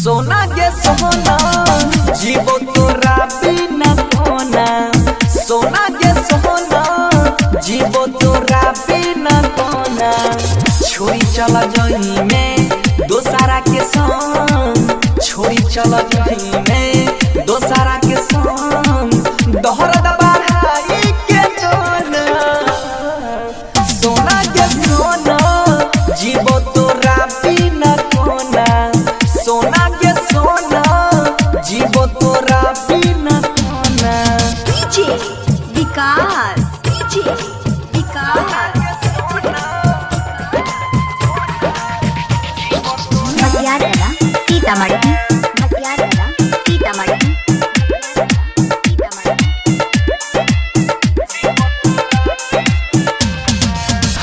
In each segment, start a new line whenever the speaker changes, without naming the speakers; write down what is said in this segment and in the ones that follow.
सोना के सोना जीवो तोरा बिना कोना, सोना के सोना जीवो तोरा बिना कोना। छोड़ी चला जही में दोसारा के संग, छोड़ी चला जही में दोसारा के संग। दोहरा दबाई के जोना, सोना के सोना जीवो तोरा बिना कोना, सोना के सोना जीवो तोरा बिना कोना।
डीजे विकास, डीजे विकास मटियारगढ़ सीतामढ़ी, मटियारगढ़ सीतामढ़ी।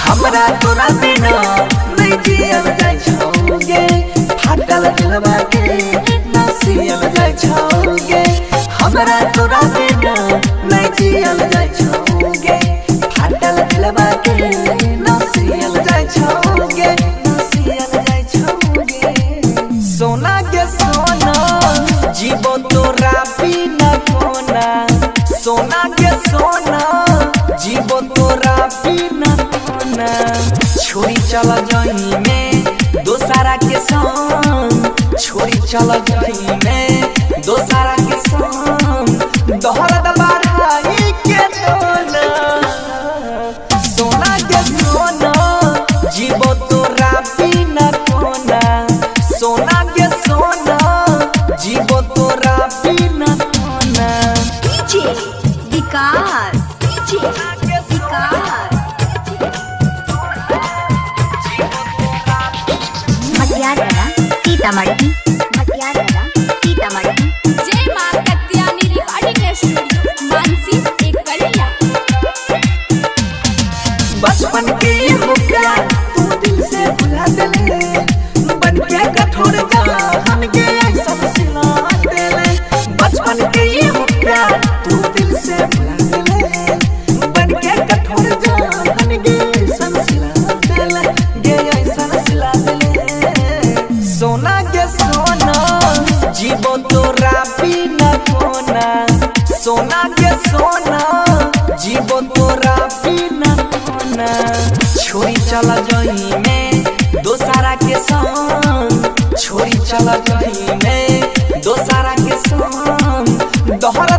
हमरा तोरा बिना नहीं जियल जाय छौगे, फाटल दिलवा के ना सियल जाय छौगे। हमरा तोरा बिना नहीं जियल जाय छौगे, फाटल दिलवा के ना सियल जाय छौगे, ना सियल जाय छौगे। सोना के सोना जीवो तोरा बिना कोना, सोना के सोना जीवो तोरा बिना कोना। छोड़ी चला जही में दोसारा के संग, छोड़ी चला जही में दोसारा के संग। दोहरा दबाई के जोना, सोना के सोना जीवो तोरा बिना कोना, सोना के सोना जीवो तोरा बिना कोना।
डीजे विकास, डीजे विकास मटियारगढ़ सीतामढ़ी, मटियारगढ़ सीतामढ़ी।
जय मां कत्यानी रिकॉर्डिंग स्टूडियो मानसी एक कलिया।
बचपन के हो प्यार तू दिल से भुला देले, बन के कठोर जान के सब सिला देले। बचपन के हो प्यार तू दिल से भुला देले, बन के कठोर जान के सब सिला देले, गे सब सिला देले। सोना के सोना जीवो तोरा बिना कोना, सोना के सोना जीवो तोरा बिना कोना। छोड़ी चला जही में दोसारा के संग, छोड़ी चला जही में दोसारा के संग। दोहरा